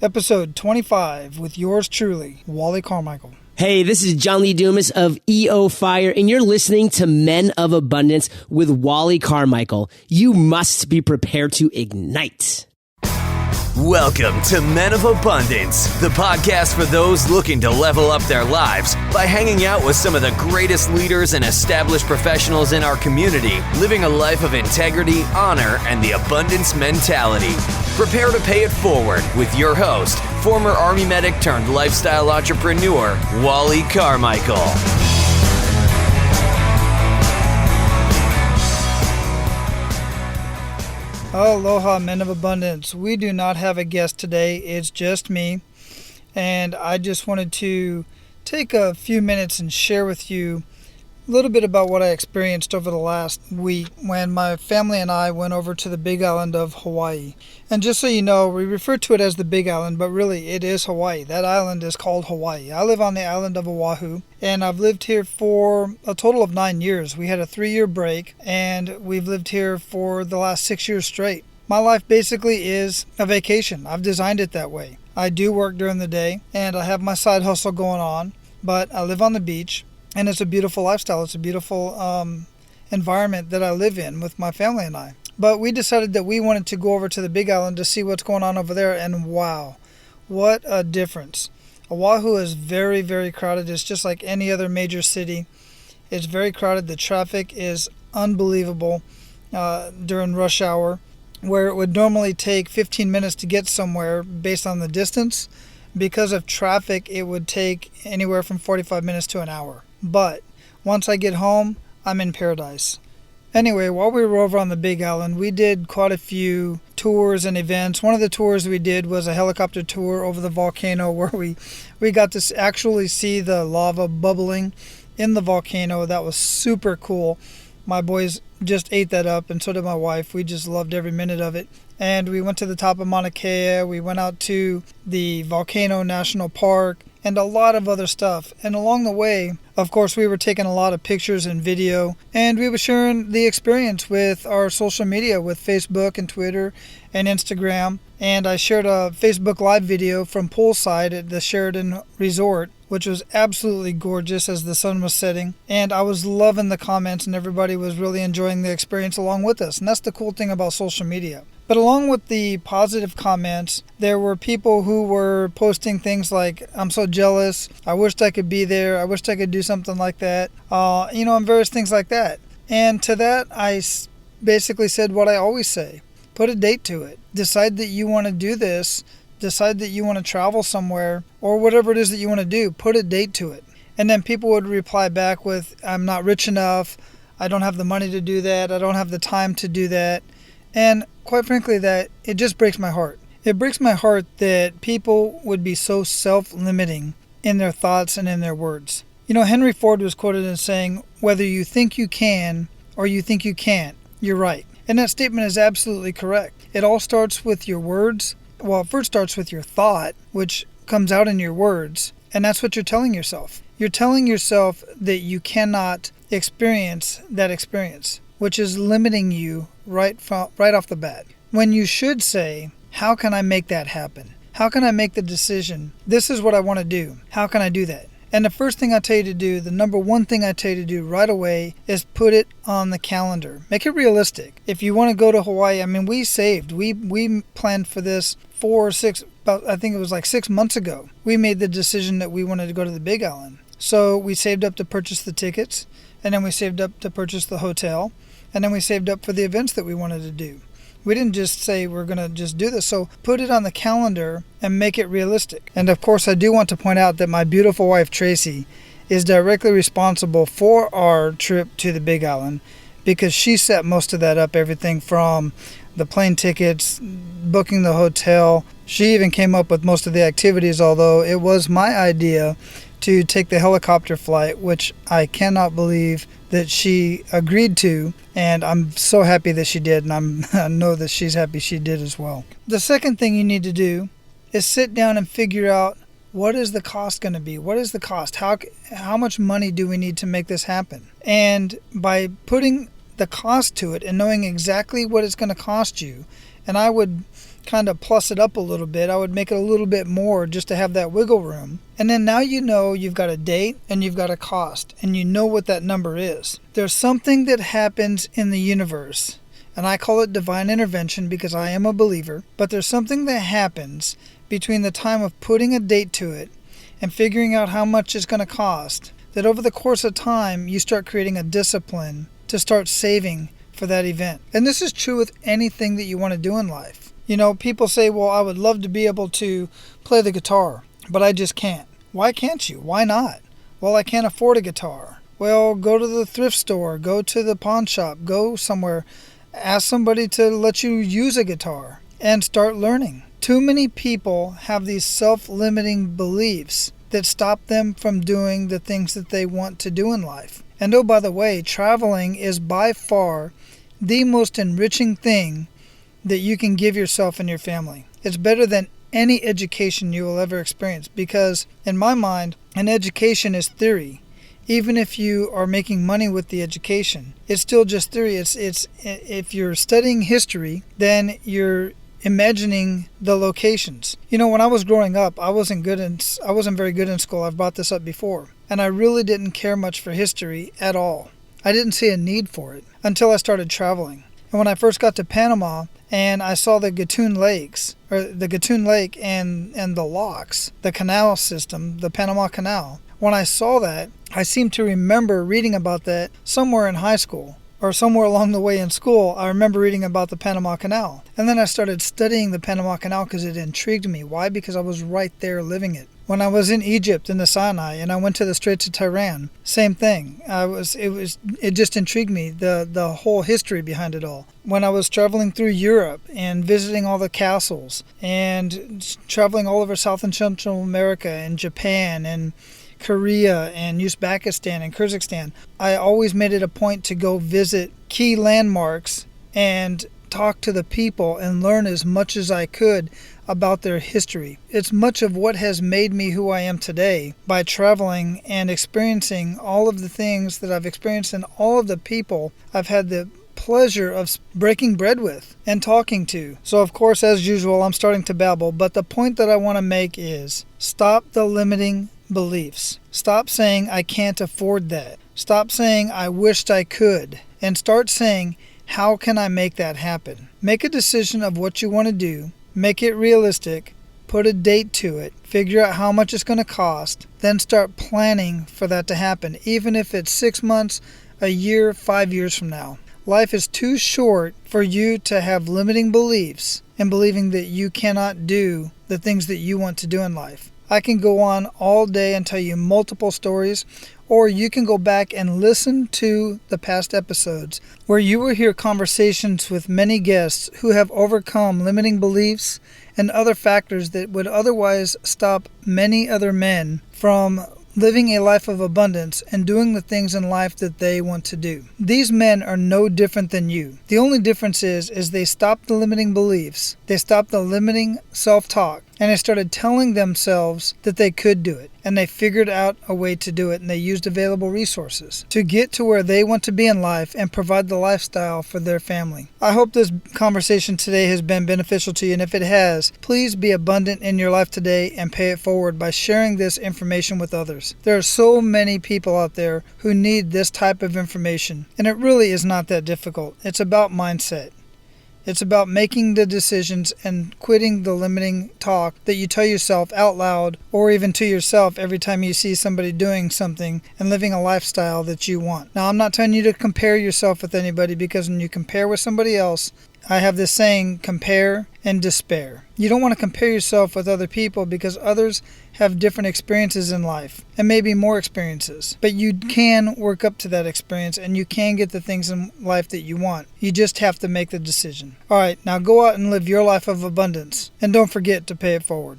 Episode 25 with yours truly, Wally Carmichael. Hey, this is John Lee Dumas of EO Fire, and you're listening to Men of Abundance with Wally Carmichael. You must be prepared to ignite. Welcome to Men of Abundance, the podcast for those looking to level up their lives by hanging out with some of the greatest leaders and established professionals in our community, living a life of integrity, honor, and the abundance mentality. Prepare to pay it forward with your host, former Army medic turned lifestyle entrepreneur, Wally Carmichael. Aloha, Men of Abundance. We do not have a guest today. It's just me. And I just wanted to take a few minutes and share with you a little bit about what I experienced over the last week when my family and I went over to the Big Island of Hawaii. And just so you know, we refer to it as the Big Island, but really it is Hawaii. That island is called Hawaii. I live on the island of Oahu, and I've lived here for a total of 9 years. We had a 3-year break, and we've lived here for the last 6 years straight. My life basically is a vacation. I've designed it that way. I do work during the day, and I have my side hustle going on, but I live on the beach. And it's a beautiful lifestyle. It's a beautiful environment that I live in with my family and I. But we decided that we wanted to go over to the Big Island to see what's going on over there. And wow, what a difference. Oahu is very, very crowded. It's just like any other major city. It's very crowded. The traffic is unbelievable during rush hour, where it would normally take 15 minutes to get somewhere based on the distance. Because of traffic, it would take anywhere from 45 minutes to an hour. But once I get home, I'm in paradise. Anyway, while we were over on the Big Island, we did quite a few tours and events. One of the tours we did was a helicopter tour over the volcano where we got to actually see the lava bubbling in the volcano. That was super cool. My boys just ate that up, and so did my wife. We just loved every minute of it. And we went to the top of Mauna Kea. We went out to the Volcano National Park and a lot of other stuff. And along the way, of course, we were taking a lot of pictures and video, and we were sharing the experience with our social media, with Facebook and Twitter and Instagram. And I shared a Facebook Live video from poolside at the Sheraton Resort, which was absolutely gorgeous as the sun was setting. And I was loving the comments, and everybody was really enjoying the experience along with us. And that's the cool thing about social media. But along with the positive comments, there were people who were posting things like, I'm so jealous, I wished I could be there, I wished I could do something like that, and various things like that. And to that, I basically said what I always say. Put a date to it. Decide that you want to do this. Decide that you want to travel somewhere, or whatever it is that you want to do. Put a date to it. And then people would reply back with, I'm not rich enough, I don't have the money to do that, I don't have the time to do that. And quite frankly, that it just breaks my heart. It breaks my heart that people would be so self-limiting in their thoughts and in their words. Henry Ford was quoted as saying, whether you think you can or you think you can't, you're right. And that statement is absolutely correct. It all starts with your words. Well, it first starts with your thought, which comes out in your words. And that's what you're telling yourself. You're telling yourself that you cannot experience that experience, which is limiting you right off the bat. When you should say, how can I make that happen? How can I make the decision? This is what I want to do. How can I do that? And the first thing I tell you to do, the number one thing I tell you to do right away is put it on the calendar. Make it realistic. If you want to go to Hawaii, we saved. We planned for this 6 months ago. We made the decision that we wanted to go to the Big Island. So we saved up to purchase the tickets, and then we saved up to purchase the hotel, and then we saved up for the events that we wanted to do. We didn't just say we're going to just do this. So put it on the calendar and make it realistic. And of course, I do want to point out that my beautiful wife, Tracy, is directly responsible for our trip to the Big Island because she set most of that up, everything from the plane tickets, booking the hotel. She even came up with most of the activities, although it was my idea to take the helicopter flight, which I cannot believe that she agreed to, and I'm so happy that she did, and I know that she's happy she did as well. The second thing you need to do is sit down and figure out, what is the cost going to be? What is the cost? How much money do we need to make this happen? And by putting the cost to it and knowing exactly what it's going to cost you, and I would kind of plus it up a little bit. I would make it a little bit more just to have that wiggle room. And then now you know you've got a date and you've got a cost, and you know what that number is. There's something that happens in the universe, and I call it divine intervention because I am a believer, but there's something that happens between the time of putting a date to it and figuring out how much it's going to cost, that over the course of time you start creating a discipline to start saving for that event. And this is true with anything that you want to do in life. You know, people say, well, I would love to be able to play the guitar, but I just can't. Why can't you? Why not? Well, I can't afford a guitar. Well, go to the thrift store, go to the pawn shop, go somewhere, ask somebody to let you use a guitar and start learning. Too many people have these self-limiting beliefs that stop them from doing the things that they want to do in life. And oh, by the way, traveling is by far the most enriching thing that you can give yourself and your family. It's better than any education you will ever experience because, in my mind, an education is theory. Even if you are making money with the education, it's still just theory. It's if you're studying history, then you're imagining the locations. You know, when I was growing up, I wasn't very good in school. I've brought this up before. And I really didn't care much for history at all. I didn't see a need for it until I started traveling. And when I first got to Panama and I saw the Gatun Lakes, or the Gatun Lake and the locks, the canal system, the Panama Canal, when I saw that, I seem to remember reading about that somewhere in high school. Or somewhere along the way in school, I remember reading about the Panama Canal. And then I started studying the Panama Canal because it intrigued me. Why? Because I was right there living it. When I was in Egypt, in the Sinai, and I went to the Straits of Tiran, same thing. It just intrigued me, the whole history behind it all. When I was traveling through Europe and visiting all the castles and traveling all over South and Central America and Japan and Korea and Uzbekistan and Kyrgyzstan, I always made it a point to go visit key landmarks and talk to the people and learn as much as I could about their history. It's much of what has made me who I am today by traveling and experiencing all of the things that I've experienced and all of the people I've had the pleasure of breaking bread with and talking to. So of course, as usual, I'm starting to babble, but the point that I want to make is stop the limiting beliefs. Stop saying I can't afford that. Stop saying I wished I could. And start saying, how can I make that happen? Make a decision of what you want to do. Make it realistic. Put a date to it. Figure out how much it's going to cost. Then start planning for that to happen, even if it's 6 months, a year, 5 years from now. Life is too short for you to have limiting beliefs and believing that you cannot do the things that you want to do in life. I can go on all day and tell you multiple stories, or you can go back and listen to the past episodes where you will hear conversations with many guests who have overcome limiting beliefs and other factors that would otherwise stop many other men from living a life of abundance and doing the things in life that they want to do. These men are no different than you. The only difference is they stopped the limiting beliefs, they stopped the limiting self-talk, and they started telling themselves that they could do it. And they figured out a way to do it, and they used available resources to get to where they want to be in life and provide the lifestyle for their family. I hope this conversation today has been beneficial to you, and if it has, please be abundant in your life today and pay it forward by sharing this information with others. There are so many people out there who need this type of information, and it really is not that difficult. It's about mindset. It's about making the decisions and quitting the limiting talk that you tell yourself out loud or even to yourself every time you see somebody doing something and living a lifestyle that you want. Now, I'm not telling you to compare yourself with anybody, because when you compare with somebody else, I have this saying, compare and despair. You don't want to compare yourself with other people because others have different experiences in life and maybe more experiences. But you can work up to that experience and you can get the things in life that you want. You just have to make the decision. All right, now go out and live your life of abundance, and don't forget to pay it forward.